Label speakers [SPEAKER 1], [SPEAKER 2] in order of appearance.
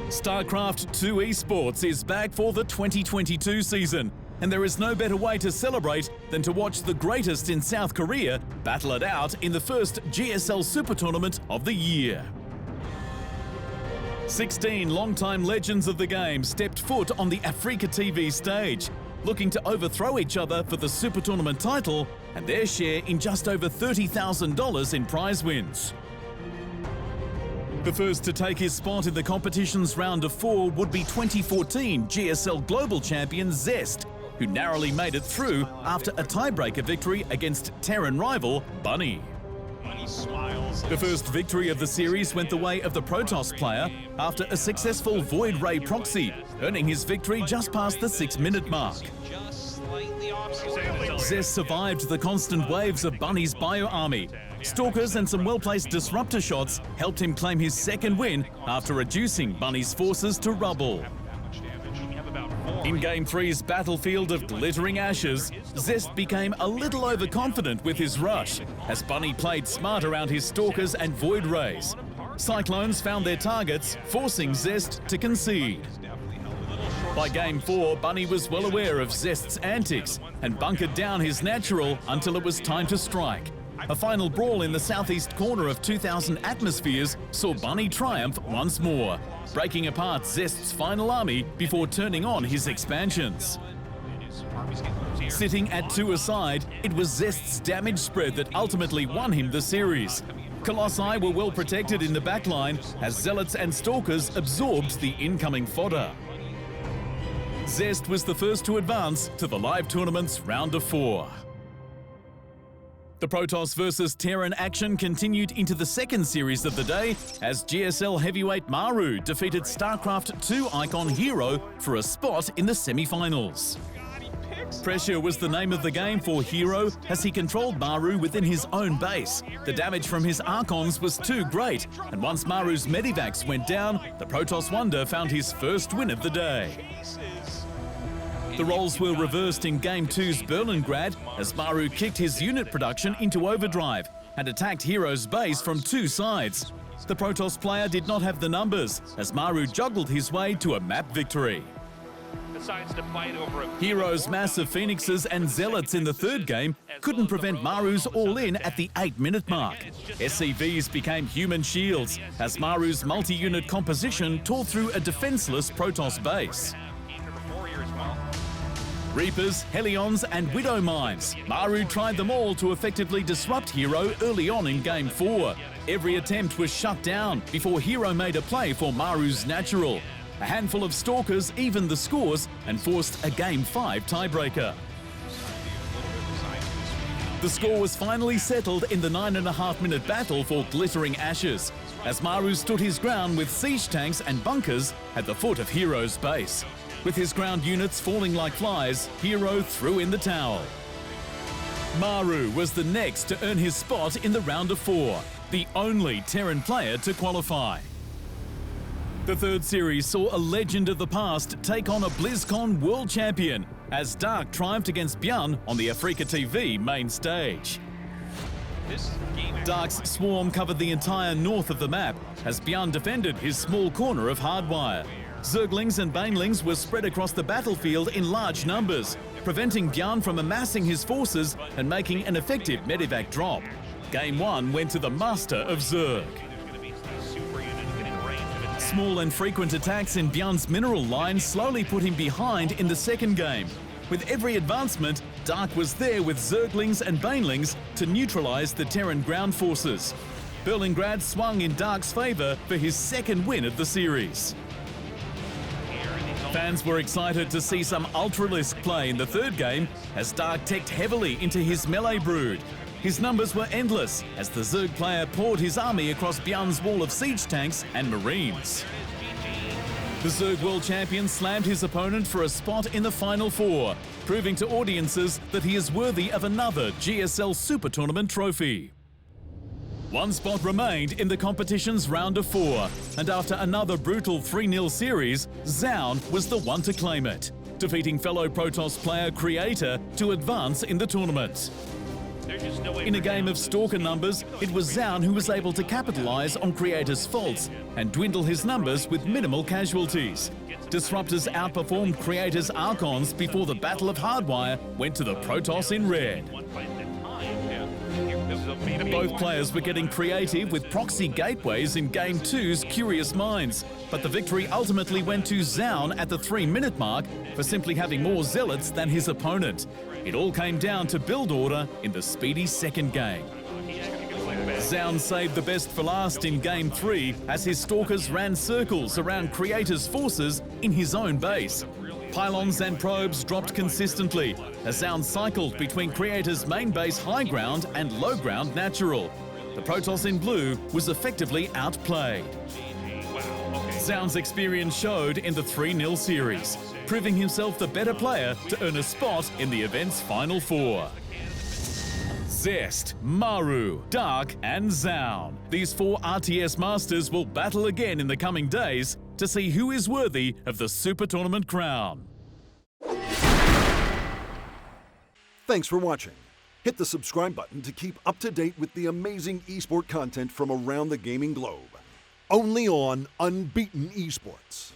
[SPEAKER 1] StarCraft 2 Esports is back for the 2022 season, and there is no better way to celebrate than to watch the greatest in South Korea battle it out in the first GSL Super Tournament of the year. 16 longtime legends of the game stepped foot on the AfreecaTV stage, looking to overthrow each other for the Super Tournament title and their share in just over $30,000 in prize wins. The first to take his spot in the competition's round of 4 would be 2014 GSL Global Champion Zest, who narrowly made it through after a tiebreaker victory against Terran rival Bunny. The first victory of the series went the way of the Protoss player after a successful Void Ray proxy, earning his victory just past the 6-minute mark. Zest survived the constant waves of Bunny's bio army. Stalkers and some well-placed disruptor shots helped him claim his second win after reducing Bunny's forces to rubble. In Game 3's battlefield of glittering ashes, Zest became a little overconfident with his rush, as Bunny played smart around his Stalkers and Void Rays. Cyclones found their targets, forcing Zest to concede. By Game 4, Bunny was well aware of Zest's antics and bunkered down his natural until it was time to strike. A final brawl in the southeast corner of 2,000 atmospheres saw Bunny triumph once more, breaking apart Zest's final army before turning on his expansions. Sitting at 2 aside, it was Zest's damage spread that ultimately won him the series. Colossi were well protected in the backline as Zealots and Stalkers absorbed the incoming fodder. Zest was the first to advance to the live tournament's round of 4. The Protoss vs Terran action continued into the second series of the day as GSL heavyweight Maru defeated StarCraft 2 icon Hero for a spot in the semi-finals. Pressure was the name of the game for Hero as he controlled Maru within his own base. The damage from his Archons was too great, and once Maru's Medivacs went down, the Protoss Wonder found his first win of the day. The roles were reversed in Game 2's Berlingrad as Maru kicked his unit production into overdrive and attacked Hero's base from 2 sides. The Protoss player did not have the numbers as Maru juggled his way to a map victory. Hero's massive Phoenixes and Zealots in the third game couldn't prevent Maru's all-in at the 8-minute mark. SCVs became human shields as Maru's multi-unit composition tore through a defenseless Protoss base. Reapers, Helions and Widow Mines. Maru tried them all to effectively disrupt Hero early on in Game 4. Every attempt was shut down before Hero made a play for Maru's natural. A handful of Stalkers evened the scores and forced a Game 5 tiebreaker. The score was finally settled in the 9.5-minute battle for Glittering Ashes, as Maru stood his ground with siege tanks and bunkers at the foot of Hero's base. With his ground units falling like flies, Hero threw in the towel. Maru was the next to earn his spot in the round of 4, the only Terran player to qualify. The third series saw a legend of the past take on a BlizzCon world champion as Dark triumphed against Bjorn on the AfreecaTV main stage. Dark's swarm covered the entire north of the map as Bjorn defended his small corner of hardwire. Zerglings and Banelings were spread across the battlefield in large numbers, preventing Bjorn from amassing his forces and making an effective Medivac drop. Game 1 went to the master of Zerg. Small and frequent attacks in Bjorn's mineral line slowly put him behind in the second game. With every advancement, Dark was there with Zerglings and Banelings to neutralize the Terran ground forces. Berlingrad swung in Dark's favor for his second win of the series. Fans were excited to see some Ultralisk play in the third game as Dark teched heavily into his melee brood. His numbers were endless as the Zerg player poured his army across Bjorn's wall of siege tanks and marines. The Zerg world champion slammed his opponent for a spot in the final 4, proving to audiences that he is worthy of another GSL Super Tournament trophy. One spot remained in the competition's round of 4, and after another brutal 3-0 series, Zoun was the one to claim it, defeating fellow Protoss player Creator to advance in the tournament. In a game of stalker numbers, it was Zoun who was able to capitalize on Creator's faults and dwindle his numbers with minimal casualties. Disruptors outperformed Creator's Archons before the Battle of Hardwire went to the Protoss in red. Both players were getting creative with proxy gateways in Game 2's Curious Minds, but the victory ultimately went to Zoun at the 3-minute mark for simply having more zealots than his opponent. It all came down to build order in the speedy second game. Zoun saved the best for last in Game 3 as his stalkers ran circles around Creator's forces in his own base. Pylons and probes dropped consistently as Zoun cycled between Creator's main base high ground and low ground natural. The Protoss in blue was effectively outplayed. Zoun's experience showed in the 3-0 series, proving himself the better player to earn a spot in the event's Final Four. Zest, Maru, Dark and Zoun. These 4 RTS masters will battle again in the coming days to see who is worthy of the Super Tournament crown.
[SPEAKER 2] Thanks for watching. Hit the subscribe button to keep up to date with the amazing eSport content from around the gaming globe. Only on Unbeaten Esports.